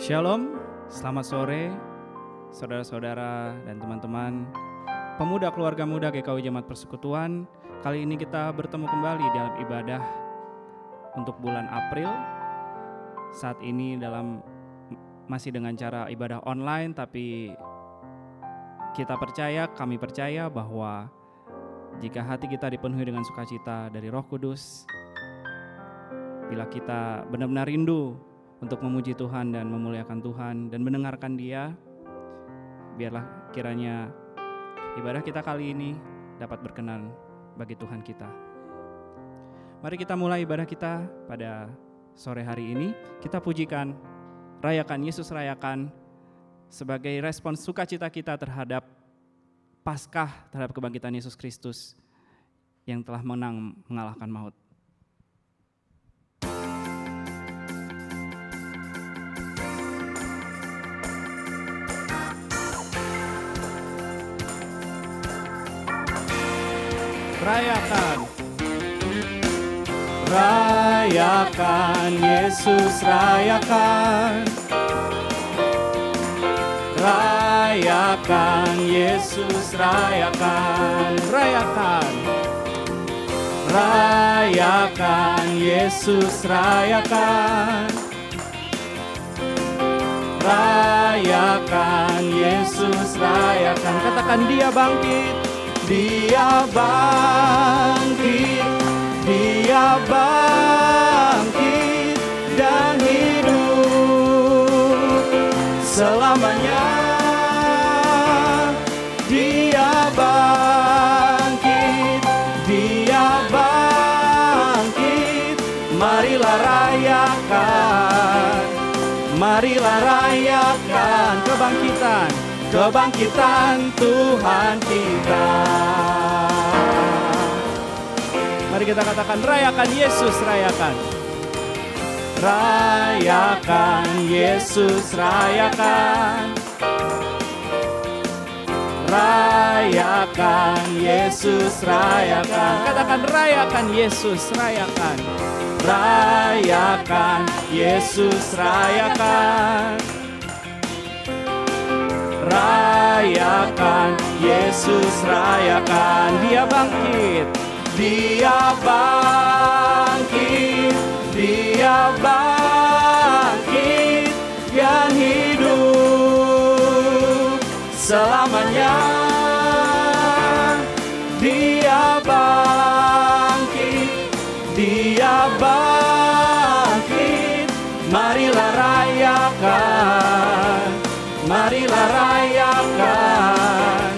Shalom, selamat sore saudara-saudara dan teman-teman pemuda keluarga muda GKW Jemaat Persekutuan. Kali ini kita bertemu kembali dalam ibadah untuk bulan April. Saat ini masih dengan cara ibadah online, tapi kami percaya bahwa jika hati kita dipenuhi dengan sukacita dari Roh Kudus, bila kita benar-benar rindu untuk memuji Tuhan dan memuliakan Tuhan dan mendengarkan Dia, biarlah kiranya ibadah kita kali ini dapat berkenan bagi Tuhan kita. Mari kita mulai ibadah kita pada sore hari ini. Kita pujikan, rayakan Yesus rayakan sebagai respons sukacita kita terhadap Paskah, terhadap kebangkitan Yesus Kristus yang telah mengalahkan maut. Rayakan, rayakan Yesus rayakan, rayakan Yesus rayakan, rayakan, rayakan Yesus rayakan, rayakan Yesus rayakan. Katakan Dia bangkit. Dia bangkit, Dia bangkit dan hidup selamanya. Dia bangkit, Dia bangkit. Marilah rayakan, marilah rayakan kebangkitan. Kebangkitan Tuhan kita. Mari kita katakan rayakan Yesus rayakan. Rayakan Yesus rayakan. Rayakan Yesus rayakan. Katakan rayakan Yesus rayakan. Rayakan Yesus rayakan. Rayakan Yesus rayakan. Dia bangkit, Dia bangkit, Dia bangkit dan hidup selamanya. Dia bangkit, Dia bangkit. Marilah rayakan, marilah rayakan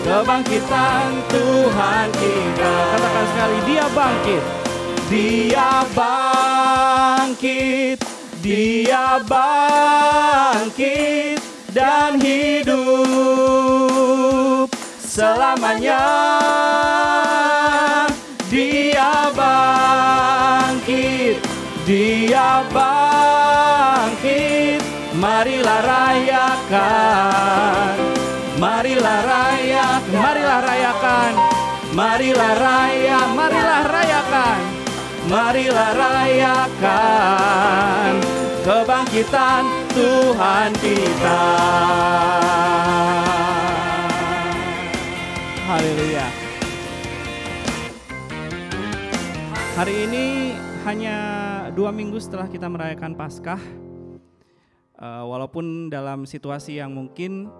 kebangkitan Tuhan kita. Katakan sekali, Dia bangkit, Dia bangkit, Dia bangkit dan hidup selamanya. Dia bangkit, Dia bangkit. Marilah rayakan, marilah rayakan, marilah rayakan, marilah rayakan, marilah rayakan kebangkitan Tuhan kita. Haleluya. Hari ini hanya 2 minggu setelah kita merayakan Paskah. Walaupun dalam situasi yang mungkin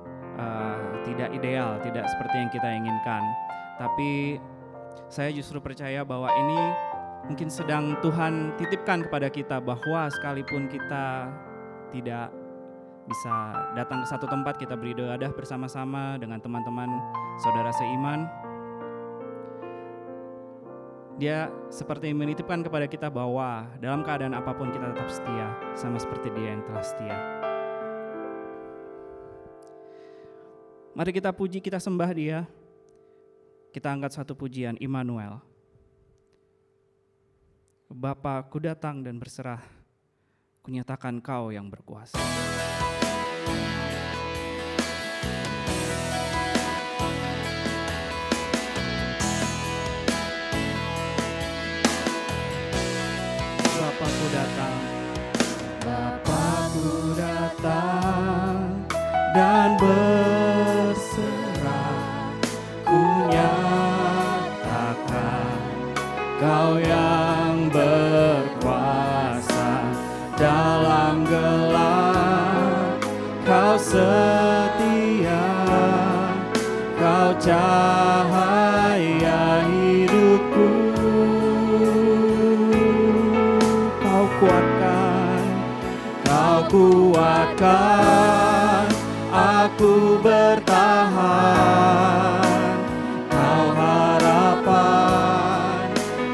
tidak ideal, tidak seperti yang kita inginkan, tapi saya justru percaya bahwa ini mungkin sedang Tuhan titipkan kepada kita, bahwa sekalipun kita tidak bisa datang ke satu tempat, kita beribadah bersama-sama dengan teman-teman saudara seiman, Dia seperti menitipkan kepada kita bahwa dalam keadaan apapun kita tetap setia, sama seperti Dia yang telah setia. Mari kita puji, kita sembah Dia. Kita angkat satu pujian, Immanuel. Bapa, ku datang dan berserah, kunyatakan Kau yang berkuasa. Bapa, ku datang, Bapa, ku datang. setia, Kau cahaya hidupku. Kau kuatkan aku bertahan. Kau harapan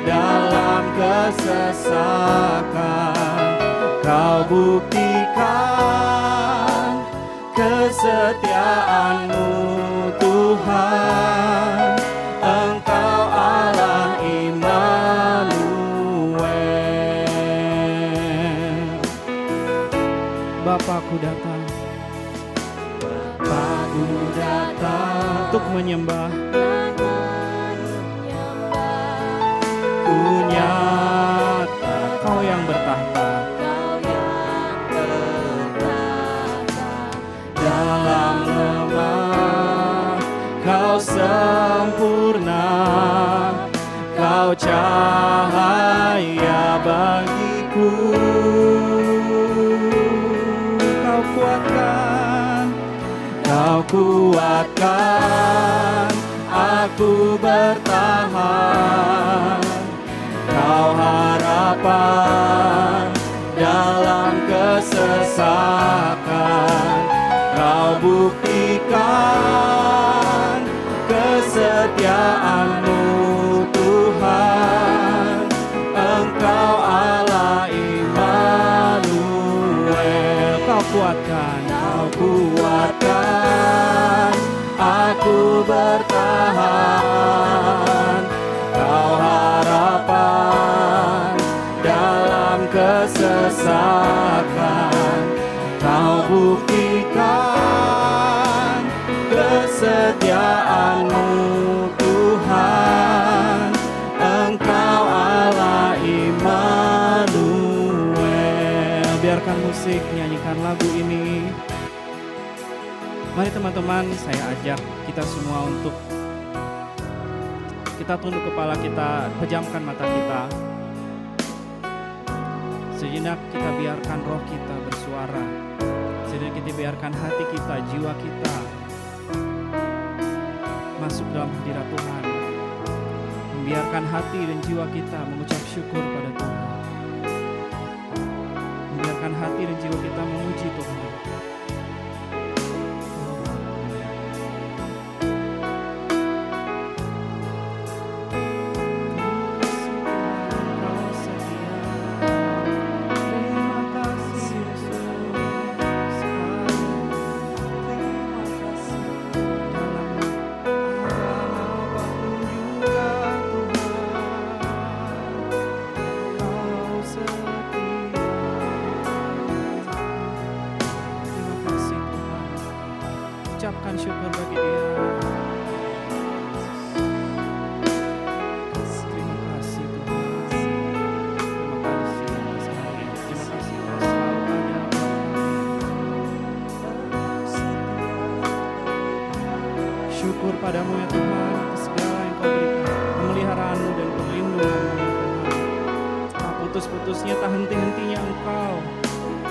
dalam kesesakan. Kau buktikan kesetiaan-Mu Tuhan. Engkau Allah Immanuel. Bapakku datang, Bapakku datang untuk menyembah. Ku nyata Kau yang bertahta, dalam lemah Kau sempurna. Kau cahaya bagiku. Kau kuatkan aku bertahan. Kau harapan dalam kesesakan. Kau buktikan kesetiaan-Mu Tuhan. Engkau Allah Immanuel. Kau kuatkan aku bertahan. Kau harapan dalam kesesakan. Kau buktikan kesetiaan-Mu Tuhan. Engkau Allah Immanuel. Biarkan musik nyanyikan lagu ini. Mari teman-teman, saya ajak kita semua untuk kita tunduk kepala kita, pejamkan mata kita. Sejenak kita biarkan roh kita bersuara. Sejenak kita biarkan hati kita, jiwa kita masuk dalam hadirat Tuhan. Membiarkan hati dan jiwa kita mengucap syukur pada Tuhan. Membiarkan hati dan jiwa kita memuji Tuhan. Ucapkan syukur bagi Dia. Terima kasih Tuhan. Terima kasih atas hari ini. Terima kasih Kau selalu ada. Syukur padamu ya Tuhan atas segala yang Kau berikan, pemeliharaanmu dan perlindunganmu ya Tuhan. Tak putus-putusnya, tak henti-hentinya Engkau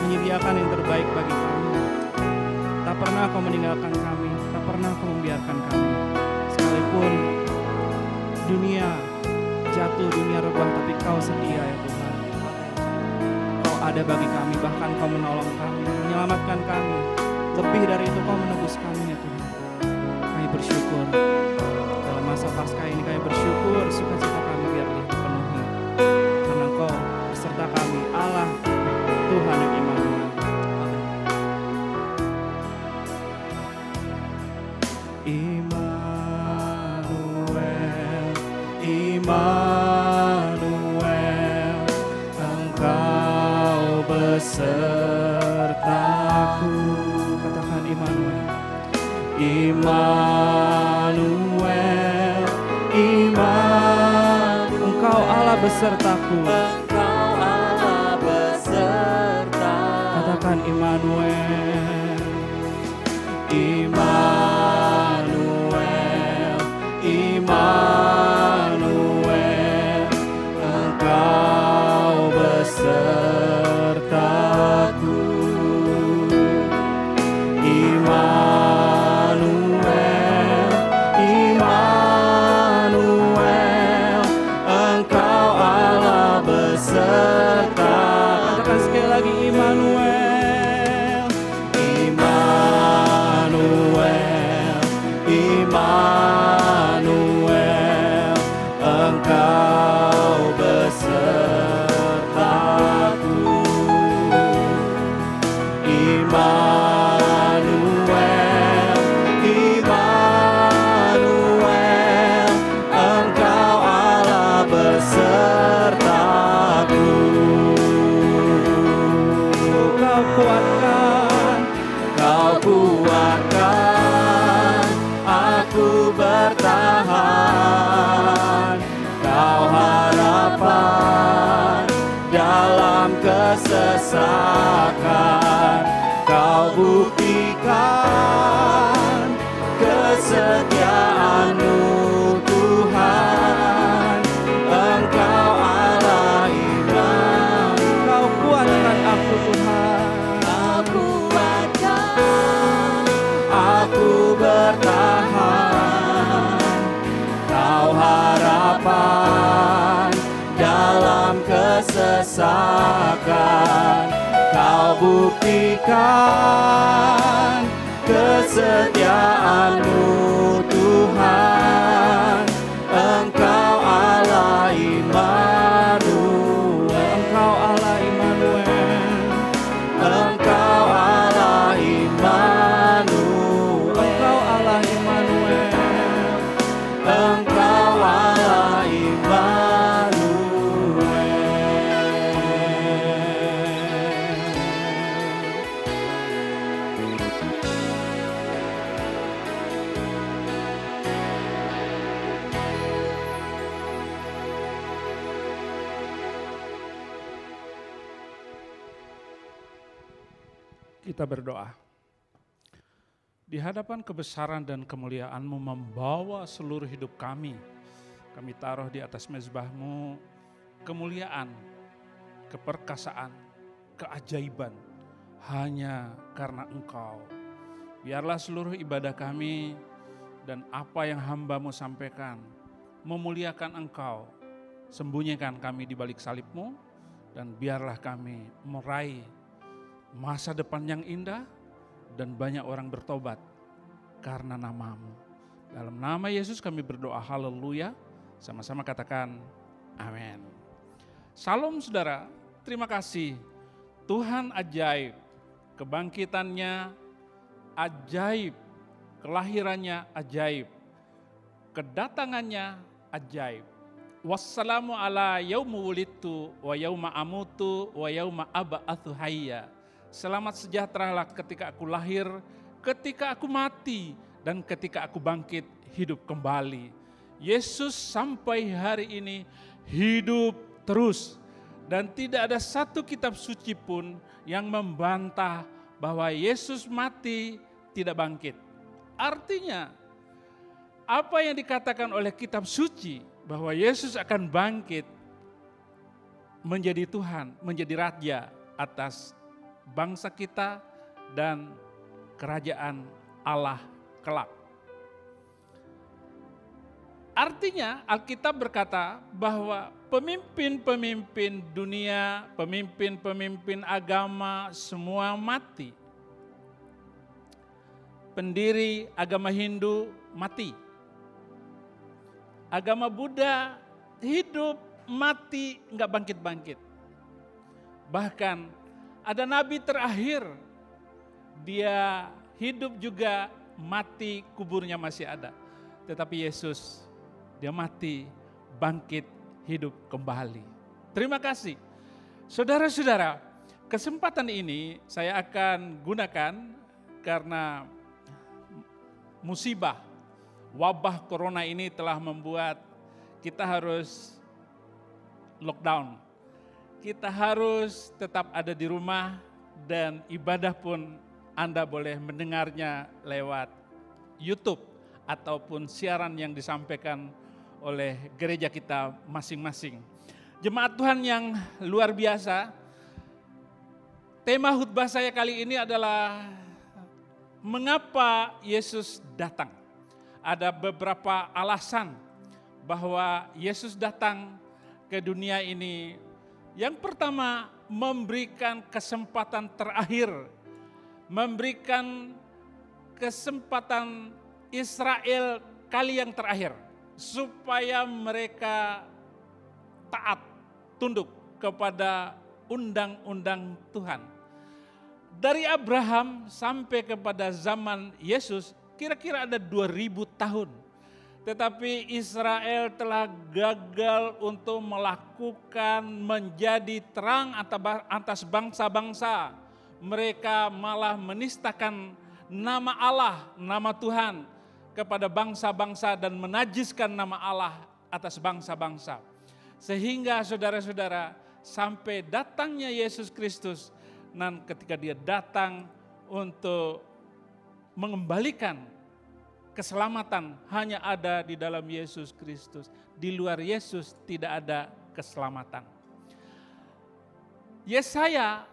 menyediakan yang terbaik bagi kami. Tak pernah Kau meninggalkan kami, tak pernah Kau membiarkan kami. Sekalipun dunia jatuh, dunia rebah, tapi Kau setia ya Tuhan. Kau ada bagi kami, bahkan Kau menolong kami, menyelamatkan kami. Lebih dari itu Kau menebus kami ya Tuhan. Kami bersyukur. Dalam masa Paskah ini kami bersyukur, sukacita kami biar dipenuhi. Karena Kau beserta kami, Allah Tuhan yang Immanuel. Immanuel, Immanuel, Engkau besertaku. Katakan Immanuel, Immanuel, Immanuel, Engkau Allah besertaku. Engkau Allah besertaku. Katakan Immanuel, Immanuel, Immanuel, Engkau besertaku. Immanuel, dalam kesesakan. Kau buktikan kesetiaan-Mu Tuhan. Engkau Allah iman. Kau kuatkan aku Tuhan. Kau kuatkan aku bertahan. Kau harapan dalam kesesakan. Kau buktikan kesetiaan-Mu Tuhan. Engkau Allah Immanuel. Engkau Allah Immanuel. Engkau Allah Immanuel. Engkau Allah Immanuel. Engkau Allah Immanuel. Kita berdoa. Di hadapan kebesaran dan kemuliaan-Mu membawa seluruh hidup kami. Kami taruh di atas mezbah-Mu kemuliaan, keperkasaan, keajaiban hanya karena Engkau. Biarlah seluruh ibadah kami dan apa yang hamba-Mu sampaikan memuliakan Engkau. Sembunyikan kami di balik salib-Mu dan biarlah kami meraih masa depan yang indah dan banyak orang bertobat karena nama-Mu. Dalam nama Yesus kami berdoa, haleluya. Sama-sama katakan amin. Salam saudara, terima kasih. Tuhan ajaib, kebangkitannya ajaib, kelahirannya ajaib, kedatangannya ajaib. Wassalamu ala yaumu wulidtu wa yauma amutu wa yauma ab'atsu hayya. Selamat sejahteralah ketika aku lahir, ketika aku mati, dan ketika aku bangkit hidup kembali. Yesus sampai hari ini hidup terus. Dan tidak ada satu kitab suci pun yang membantah bahwa Yesus mati tidak bangkit. Artinya, apa yang dikatakan oleh kitab suci bahwa Yesus akan bangkit menjadi Tuhan, menjadi Raja atas bangsa kita dan kerajaan Allah kelak. Artinya Alkitab berkata bahwa pemimpin-pemimpin dunia, pemimpin-pemimpin agama semua mati. Pendiri agama Hindu mati. Agama Buddha hidup, mati, enggak bangkit-bangkit. Bahkan ada nabi terakhir, dia hidup juga, mati, kuburnya masih ada. Tetapi Yesus, dia mati, bangkit, hidup kembali. Terima kasih. Saudara-saudara, kesempatan ini saya akan gunakan karena musibah, wabah corona ini telah membuat kita harus lockdown. Kita harus tetap ada di rumah dan ibadah pun Anda boleh mendengarnya lewat YouTube ataupun siaran yang disampaikan oleh gereja kita masing-masing. Jemaat Tuhan yang luar biasa, tema khutbah saya kali ini adalah mengapa Yesus datang. Ada beberapa alasan bahwa Yesus datang ke dunia ini. Yang pertama, memberikan kesempatan terakhir, memberikan kesempatan Israel kali yang terakhir, supaya mereka taat, tunduk kepada undang-undang Tuhan. Dari Abraham sampai kepada zaman Yesus, kira-kira ada 2000 tahun. Tetapi Israel telah gagal untuk melakukan menjadi terang atas bangsa-bangsa. Mereka malah menistakan nama Allah, nama Tuhan kepada bangsa-bangsa dan menajiskan nama Allah atas bangsa-bangsa. Sehingga saudara-saudara, sampai datangnya Yesus Kristus. Dan ketika dia datang untuk mengembalikan keselamatan hanya ada di dalam Yesus Kristus. Di luar Yesus tidak ada keselamatan. Yesaya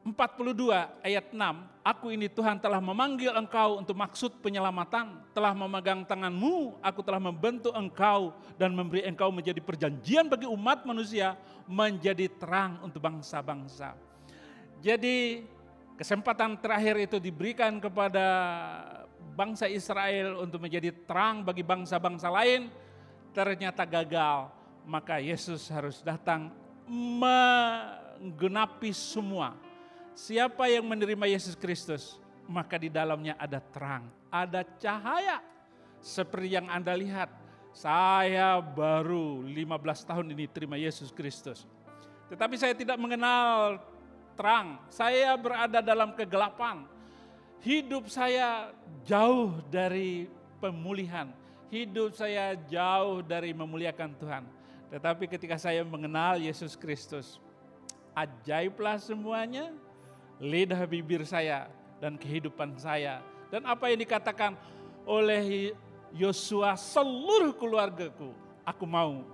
42 ayat 6, aku ini Tuhan telah memanggil engkau untuk maksud penyelamatan, telah memegang tanganmu, aku telah membentuk engkau dan memberi engkau menjadi perjanjian bagi umat manusia, menjadi terang untuk bangsa-bangsa. Jadi kesempatan terakhir itu diberikan kepada bangsa Israel untuk menjadi terang bagi bangsa-bangsa lain, ternyata gagal. Maka Yesus harus datang menggenapi semua. Siapa yang menerima Yesus Kristus, maka di dalamnya ada terang, ada cahaya. Seperti yang Anda lihat, saya baru 15 tahun ini terima Yesus Kristus. Tetapi saya tidak mengenal terang, saya berada dalam kegelapan. Hidup saya jauh dari pemulihan, hidup saya jauh dari memuliakan Tuhan. Tetapi ketika saya mengenal Yesus Kristus, ajaiblah semuanya, lidah bibir saya dan kehidupan saya. Dan apa yang dikatakan oleh Yosua, seluruh keluargaku, aku mau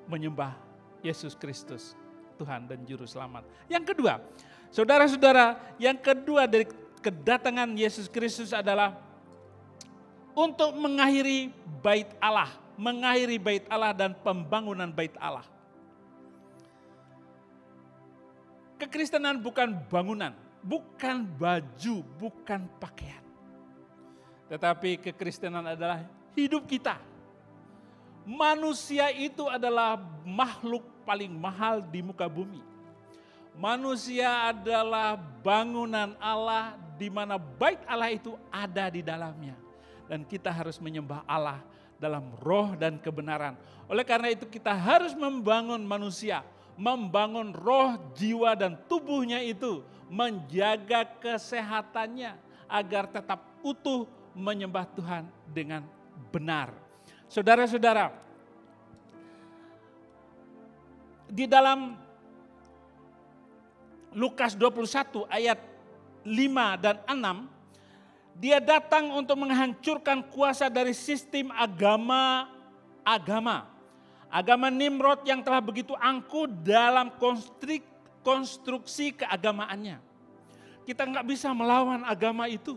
menyembah Yesus Kristus, Tuhan dan Juru Selamat. Yang kedua, saudara-saudara, yang kedua dari kedatangan Yesus Kristus adalah untuk mengakhiri bait Allah, mengakhiri bait Allah dan pembangunan bait Allah. Kekristenan bukan bangunan, bukan baju, bukan pakaian. Tetapi kekristenan adalah hidup kita. Manusia itu adalah makhluk paling mahal di muka bumi. Manusia adalah bangunan Allah di mana bait Allah itu ada di dalamnya. Dan kita harus menyembah Allah dalam roh dan kebenaran. Oleh karena itu kita harus membangun manusia, membangun roh, jiwa dan tubuhnya itu, menjaga kesehatannya agar tetap utuh menyembah Tuhan dengan benar. Saudara-saudara, di dalam Lukas 21 ayat 5 dan 6, dia datang untuk menghancurkan kuasa dari sistem agama Nimrod yang telah begitu angkuh dalam konstruksi keagamaannya. Kita nggak bisa melawan agama itu.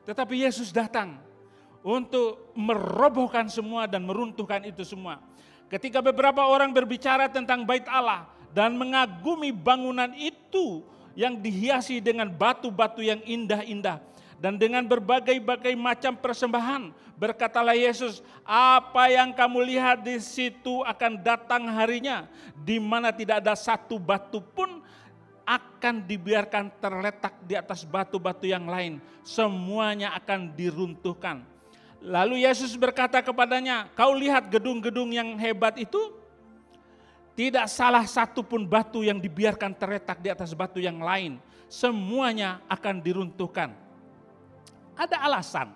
Tetapi Yesus datang untuk merobohkan semua dan meruntuhkan itu semua. Ketika beberapa orang berbicara tentang bait Allah dan mengagumi bangunan itu yang dihiasi dengan batu-batu yang indah-indah dan dengan berbagai-bagai macam persembahan, berkatalah Yesus, apa yang kamu lihat di situ akan datang harinya, di mana tidak ada satu batu pun akan dibiarkan terletak di atas batu-batu yang lain. Semuanya akan diruntuhkan. Lalu Yesus berkata kepadanya, kau lihat gedung-gedung yang hebat itu? Tidak salah satu pun batu yang dibiarkan terletak di atas batu yang lain. Semuanya akan diruntuhkan. Ada alasan.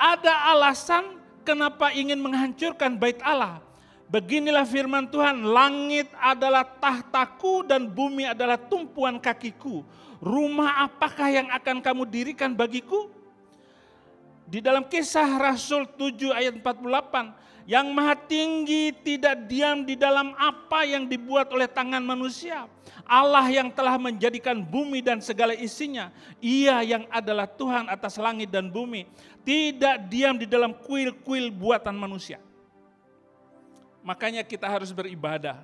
Ada alasan kenapa ingin menghancurkan bait Allah. Beginilah firman Tuhan, langit adalah tahtaku dan bumi adalah tumpuan kakiku. Rumah apakah yang akan kamu dirikan bagiku? Di dalam Kisah Rasul 7 ayat 48, yang maha tinggi tidak diam di dalam apa yang dibuat oleh tangan manusia. Allah yang telah menjadikan bumi dan segala isinya, Ia yang adalah Tuhan atas langit dan bumi, tidak diam di dalam kuil-kuil buatan manusia. Makanya kita harus beribadah.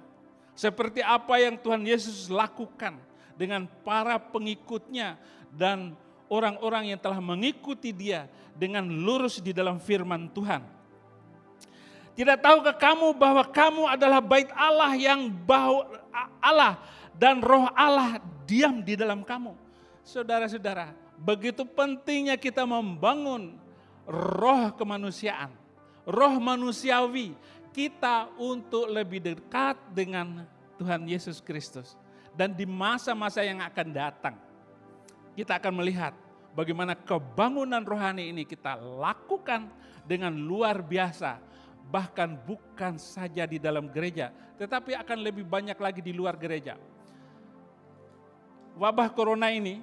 Seperti apa yang Tuhan Yesus lakukan dengan para pengikutnya dan orang-orang yang telah mengikuti dia dengan lurus di dalam firman Tuhan. Tidak tahukah kamu bahwa kamu adalah bait Allah yang Allah dan roh Allah diam di dalam kamu. Saudara-saudara, begitu pentingnya kita membangun roh kemanusiaan, roh manusiawi kita untuk lebih dekat dengan Tuhan Yesus Kristus. Dan di masa-masa yang akan datang, kita akan melihat bagaimana kebangunan rohani ini kita lakukan dengan luar biasa. bahkan bukan saja di dalam gereja, tetapi akan lebih banyak lagi di luar gereja. Wabah corona ini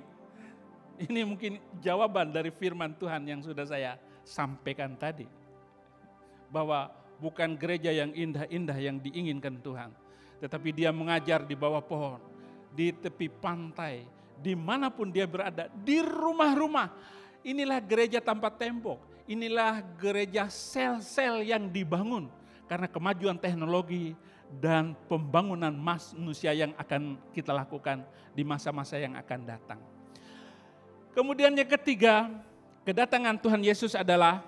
mungkin jawaban dari firman Tuhan yang sudah saya sampaikan tadi. Bahwa bukan gereja yang indah-indah yang diinginkan Tuhan, tetapi dia mengajar di bawah pohon, di tepi pantai, dimanapun dia berada, di rumah-rumah. Inilah gereja tanpa tembok, inilah gereja sel-sel yang dibangun karena kemajuan teknologi dan pembangunan manusia yang akan kita lakukan di masa-masa yang akan datang. Kemudian yang ketiga, kedatangan Tuhan Yesus adalah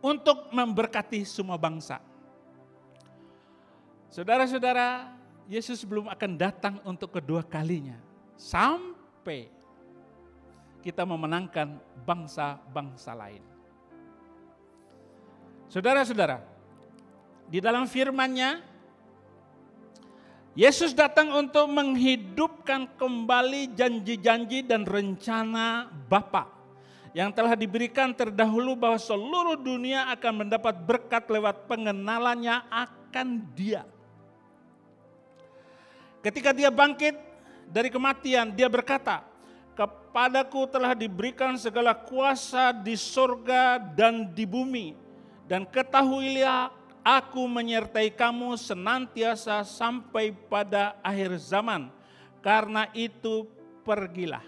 untuk memberkati semua bangsa. Saudara-saudara, Yesus belum akan datang untuk kedua kalinya sampai kita memenangkan bangsa-bangsa lain. Saudara-saudara, di dalam firman-Nya, Yesus datang untuk menghidupkan kembali janji-janji dan rencana Bapa yang telah diberikan terdahulu bahwa seluruh dunia akan mendapat berkat lewat pengenalannya akan Dia. Ketika Dia bangkit dari kematian, Dia berkata, "Kepadaku telah diberikan segala kuasa di sorga dan di bumi, dan ketahuilah Aku menyertai kamu senantiasa sampai pada akhir zaman. Karena itu pergilah."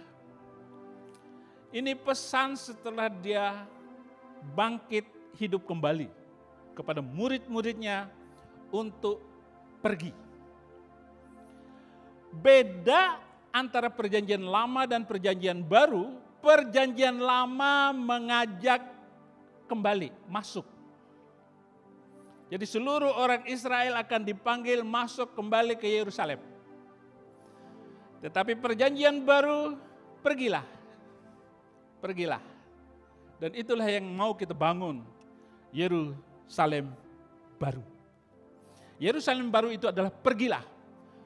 Ini pesan setelah Dia bangkit hidup kembali kepada murid-muridnya untuk pergi. Beda antara perjanjian lama dan perjanjian baru, perjanjian lama mengajak kembali, masuk. Jadi seluruh orang Israel akan dipanggil masuk kembali ke Yerusalem. Tetapi perjanjian baru, pergilah. Pergilah. Dan itulah yang mau kita bangun, Yerusalem baru. Yerusalem baru itu adalah pergilah.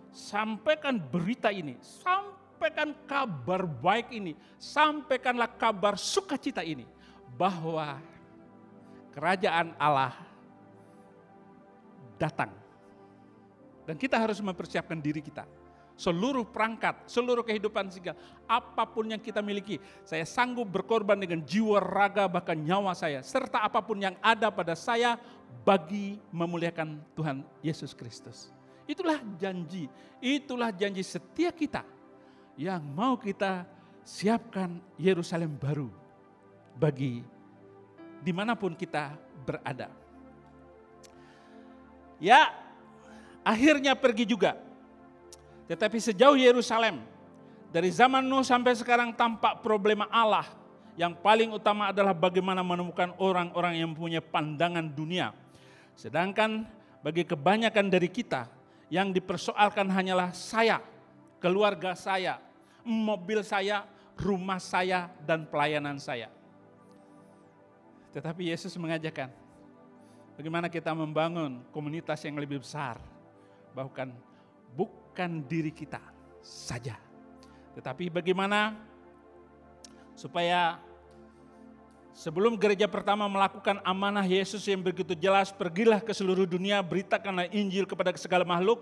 Sampaikan berita ini, sampaikan kabar baik ini, sampaikanlah kabar sukacita ini. Bahwa kerajaan Allah datang. Dan kita harus mempersiapkan diri kita. Seluruh perangkat, seluruh kehidupan segala, apapun yang kita miliki, saya sanggup berkorban dengan jiwa, raga, bahkan nyawa saya, serta apapun yang ada pada saya bagi memuliakan Tuhan Yesus Kristus. Itulah janji setia kita yang mau kita siapkan Yerusalem baru bagi dimanapun kita berada. Ya, akhirnya pergi juga. Tetapi sejauh Yerusalem, dari zaman Nuh sampai sekarang tampak problema Allah. Yang paling utama adalah bagaimana menemukan orang-orang yang mempunyai pandangan dunia. Sedangkan bagi kebanyakan dari kita, yang dipersoalkan hanyalah saya, keluarga saya, mobil saya, rumah saya, dan pelayanan saya. Tetapi Yesus mengajarkan, bagaimana kita membangun komunitas yang lebih besar. Bahkan bukan diri kita saja. Tetapi bagaimana supaya sebelum gereja pertama melakukan amanah Yesus yang begitu jelas, pergilah ke seluruh dunia, beritakanlah Injil kepada segala makhluk.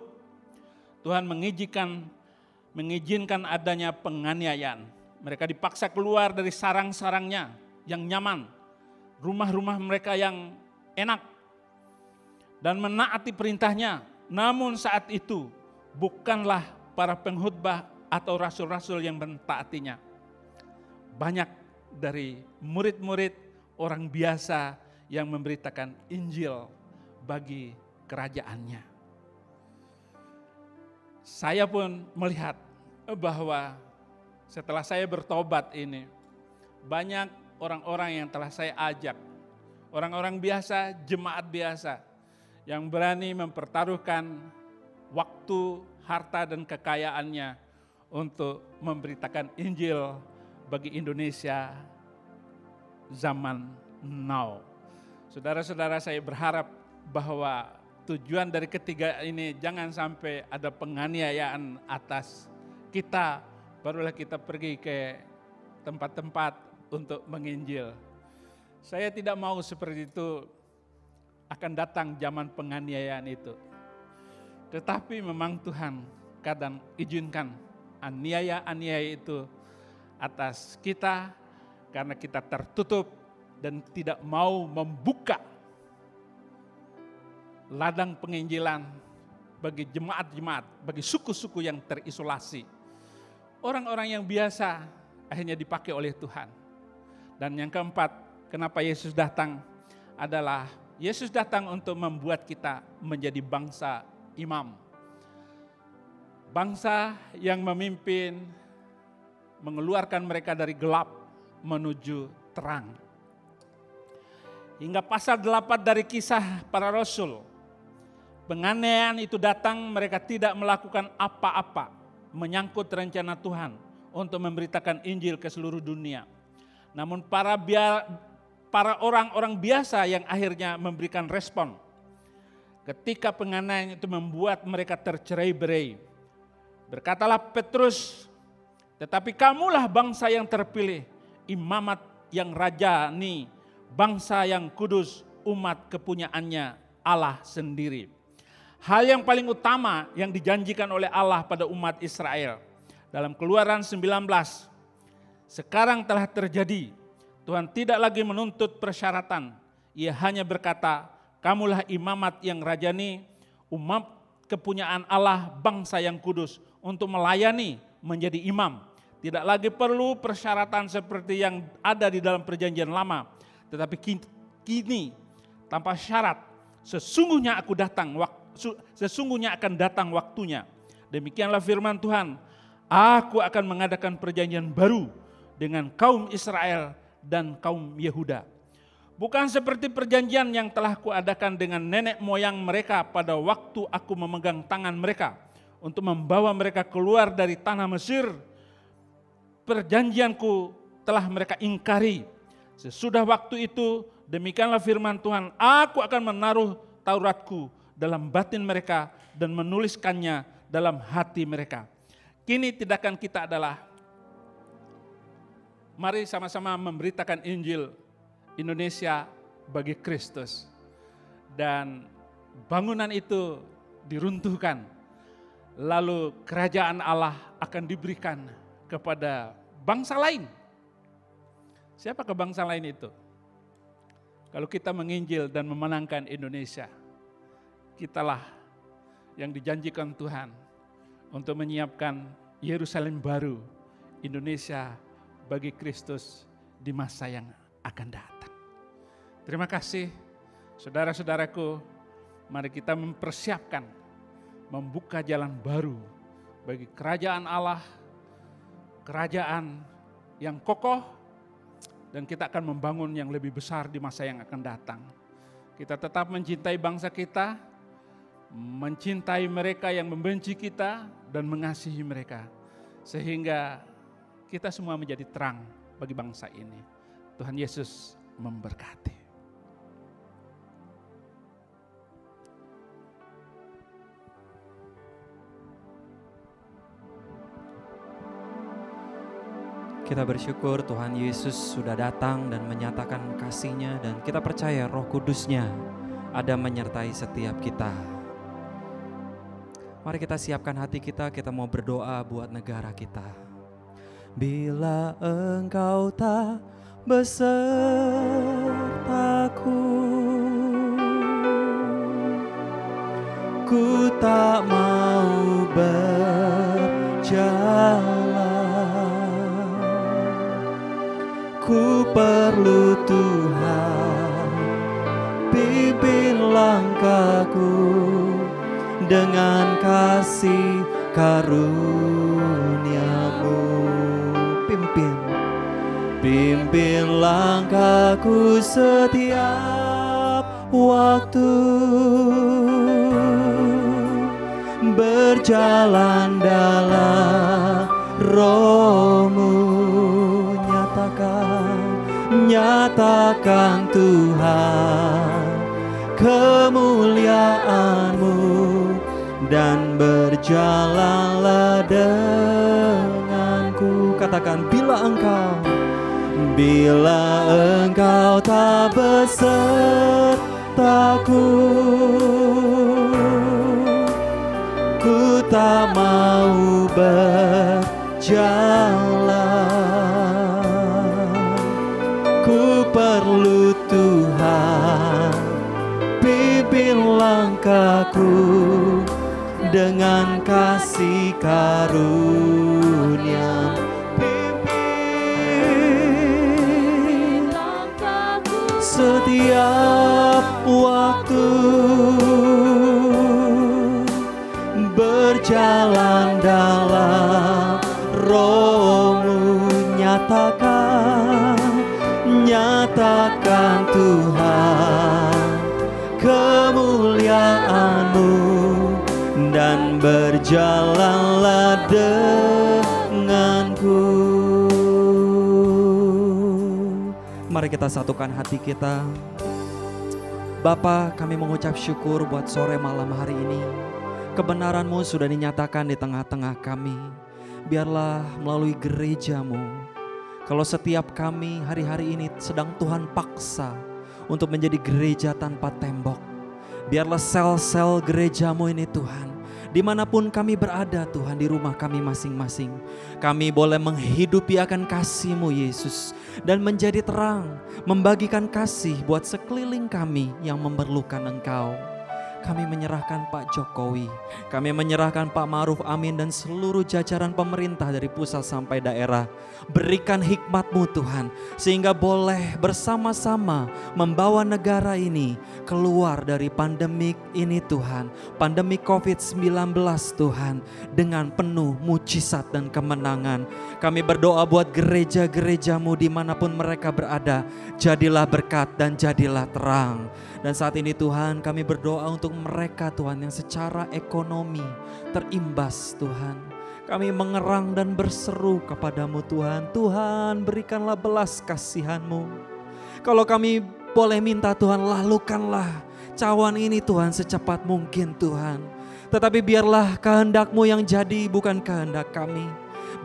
Tuhan mengizinkan adanya penganiayaan. Mereka dipaksa keluar dari sarang-sarangnya yang nyaman, rumah-rumah mereka yang enak, dan menaati perintahnya. Namun saat itu bukanlah para pengkhotbah atau rasul-rasul yang mentaatinya. Banyak dari murid-murid orang biasa yang memberitakan Injil bagi kerajaannya. Saya pun melihat bahwa setelah saya bertobat ini, banyak orang-orang yang telah saya ajak, orang-orang biasa, jemaat biasa, yang berani mempertaruhkan waktu, harta, dan kekayaannya untuk memberitakan Injil bagi Indonesia zaman now. Saudara-saudara, saya berharap bahwa tujuan dari ketiga ini jangan sampai ada penganiayaan atas kita, barulah kita pergi ke tempat-tempat untuk menginjil. Saya tidak mau seperti itu. akan datang zaman penganiayaan itu. Tetapi memang Tuhan kadang izinkan aniaya-aniaya itu atas kita karena kita tertutup dan tidak mau membuka ladang penginjilan bagi jemaat-jemaat, bagi suku-suku yang terisolasi. Orang-orang yang biasa akhirnya dipakai oleh Tuhan. Dan yang keempat, kenapa Yesus datang adalah Yesus datang untuk membuat kita menjadi bangsa imam. Bangsa yang memimpin, mengeluarkan mereka dari gelap menuju terang. Hingga pasal 8 dari Kisah Para Rasul, penganiayaan itu datang, mereka tidak melakukan apa-apa menyangkut rencana Tuhan untuk memberitakan Injil ke seluruh dunia. Namun para orang-orang biasa yang akhirnya memberikan respon ketika penganiayaan itu membuat mereka tercerai-berai. Berkatalah Petrus, tetapi kamulah bangsa yang terpilih, imamat yang rajani, bangsa yang kudus, umat kepunyaannya Allah sendiri. Hal yang paling utama yang dijanjikan oleh Allah pada umat Israel dalam Keluaran 19, sekarang telah terjadi. Tuhan tidak lagi menuntut persyaratan. Ia hanya berkata, kamulah imamat yang rajani, umat kepunyaan Allah, bangsa yang kudus, untuk melayani menjadi imam. Tidak lagi perlu persyaratan seperti yang ada di dalam perjanjian lama. Tetapi kini tanpa syarat, sesungguhnya akan datang waktunya. Demikianlah firman Tuhan, aku akan mengadakan perjanjian baru dengan kaum Israel dan kaum Yehuda. Bukan seperti perjanjian yang telah kuadakan dengan nenek moyang mereka pada waktu aku memegang tangan mereka untuk membawa mereka keluar dari tanah Mesir. Perjanjianku telah mereka ingkari. Sesudah waktu itu, demikianlah firman Tuhan, aku akan menaruh Tauratku dalam batin mereka dan menuliskannya dalam hati mereka. Kini tindakan kita adalah, mari sama-sama memberitakan Injil Indonesia bagi Kristus. Dan bangunan itu diruntuhkan. Lalu kerajaan Allah akan diberikan kepada bangsa lain. Siapakah bangsa lain itu? Kalau kita menginjil dan memenangkan Indonesia, kitalah yang dijanjikan Tuhan untuk menyiapkan Yerusalem baru, Indonesia bagi Kristus di masa yang akan datang. Terima kasih saudara-saudaraku, mari kita mempersiapkan, membuka jalan baru bagi kerajaan Allah, kerajaan yang kokoh, dan kita akan membangun yang lebih besar di masa yang akan datang. Kita tetap mencintai bangsa kita, mencintai mereka yang membenci kita, dan mengasihi mereka. Sehingga kita semua menjadi terang bagi bangsa ini. Tuhan Yesus memberkati. Kita bersyukur Tuhan Yesus sudah datang dan menyatakan kasih-Nya, dan kita percaya Roh Kudus-Nya ada menyertai setiap kita. Mari kita siapkan hati kita mau berdoa buat negara kita. Bila Engkau tak besertaku, ku tak mau berjalan. Ku perlu Tuhan, pimpin langkahku dengan kasih karunia-Mu. Pimpin langkahku setiap waktu, berjalan dalam Roh-Mu. Nyatakan Tuhan kemuliaan-Mu, dan berjalanlah denganku. Katakan, bila Engkau tak besertaku, mataku, ku tak mau berjalan. Ku perlu Tuhan, pimpin langkahku dengan kasih karunia. Pimpin setiap waktu, berjalan dalam Roh-Mu. Nyatakan Tuhan kemuliaan-Mu, dan berjalanlah denganku. Mari kita satukan hati kita. Bapa, kami mengucap syukur buat sore malam hari ini. Kebenaran-Mu sudah dinyatakan di tengah-tengah kami. Biarlah melalui gereja-Mu, kalau setiap kami hari-hari ini sedang Tuhan paksa untuk menjadi gereja tanpa tembok, biarlah sel-sel gereja-Mu ini Tuhan, dimanapun kami berada Tuhan, di rumah kami masing-masing, kami boleh menghidupi akan kasih-Mu Yesus, dan menjadi terang, membagikan kasih buat sekeliling kami yang memerlukan Engkau. Kami menyerahkan Pak Jokowi, kami menyerahkan Pak Ma'ruf Amin dan seluruh jajaran pemerintah dari pusat sampai daerah. Berikan hikmat-Mu Tuhan, sehingga boleh bersama-sama membawa negara ini keluar dari pandemik ini Tuhan. Pandemi COVID-19 Tuhan, dengan penuh mujizat dan kemenangan. Kami berdoa buat gereja-gereja-Mu dimanapun mereka berada. Jadilah berkat dan jadilah terang. Dan saat ini Tuhan, kami berdoa untuk mereka Tuhan yang secara ekonomi terimbas Tuhan. Kami mengerang dan berseru kepadamu Tuhan. Tuhan, berikanlah belas kasihan-Mu. Kalau kami boleh minta Tuhan, lalukanlah cawan ini Tuhan secepat mungkin Tuhan. Tetapi biarlah kehendak-Mu yang jadi, bukan kehendak kami.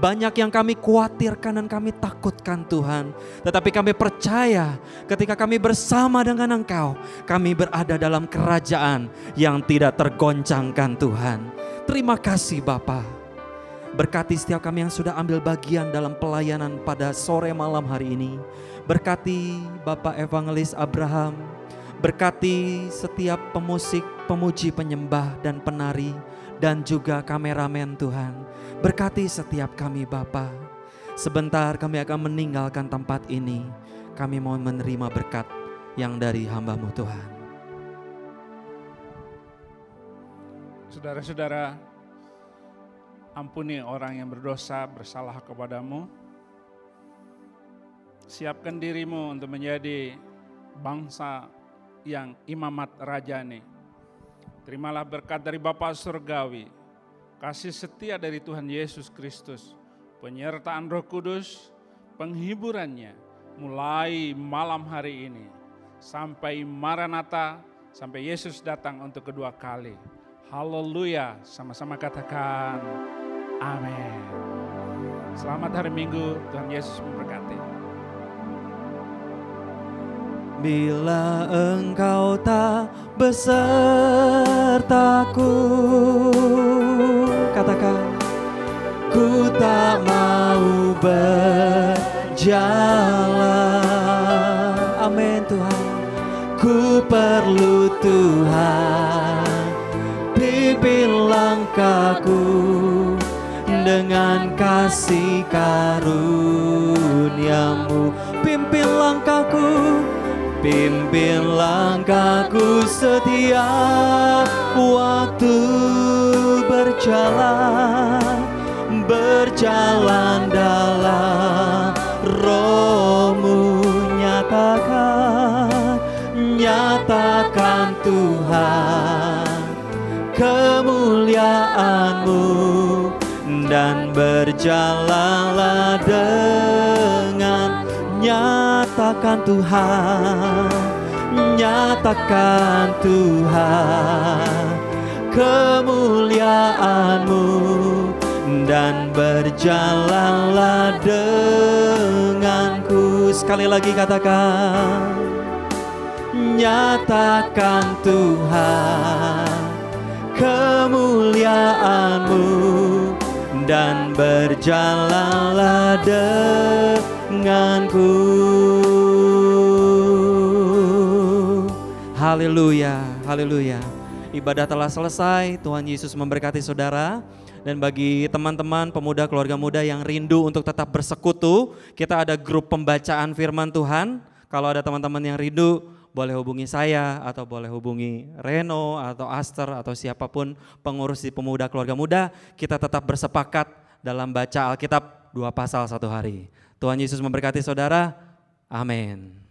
Banyak yang kami khawatirkan dan kami takutkan Tuhan. Tetapi kami percaya ketika kami bersama dengan Engkau, kami berada dalam kerajaan yang tidak tergoncangkan Tuhan. Terima kasih Bapa. Berkati setiap kami yang sudah ambil bagian dalam pelayanan pada sore malam hari ini. Berkati Bapak Evangelis Abraham. Berkati setiap pemusik, pemuji, penyembah dan penari. Dan juga kameramen Tuhan. Berkati setiap kami Bapa. Sebentar kami akan meninggalkan tempat ini. Kami mau menerima berkat yang dari hamba-Mu Tuhan. Saudara-saudara, ampuni orang yang berdosa, bersalah kepadamu. Siapkan dirimu untuk menjadi bangsa yang imamat rajani. Terimalah berkat dari Bapa Surgawi, kasih setia dari Tuhan Yesus Kristus, penyertaan Roh Kudus, penghiburannya mulai malam hari ini sampai Maranatha, sampai Yesus datang untuk kedua kali. Haleluya, sama-sama katakan amin. Selamat hari Minggu, Tuhan Yesus memberkati. Bila Engkau tak besertaku, katakan, ku tak mau berjalan. Amin Tuhan. Ku perlu Tuhan, pimpin langkahku dengan kasih karunia-Mu. Pimpin langkahku, pimpin langkahku setiap waktu, berjalan dalam Roh-Mu. Nyatakan Tuhan kemuliaan-Mu, dan berjalanlah dengan. Nyatakan Tuhan kemuliaan-Mu, dan berjalanlah denganku. Sekali lagi katakan, nyatakan Tuhan kemuliaan-Mu, dan berjalanlah denganku. Haleluya, haleluya. Ibadah telah selesai, Tuhan Yesus memberkati saudara. Dan bagi teman-teman pemuda keluarga muda yang rindu untuk tetap bersekutu, kita ada grup pembacaan firman Tuhan. Kalau ada teman-teman yang rindu, boleh hubungi saya atau boleh hubungi Reno atau Aster atau siapapun pengurus di pemuda keluarga muda. Kita tetap bersepakat dalam baca Alkitab 2 pasal 1 hari. Tuhan Yesus memberkati saudara. Amin.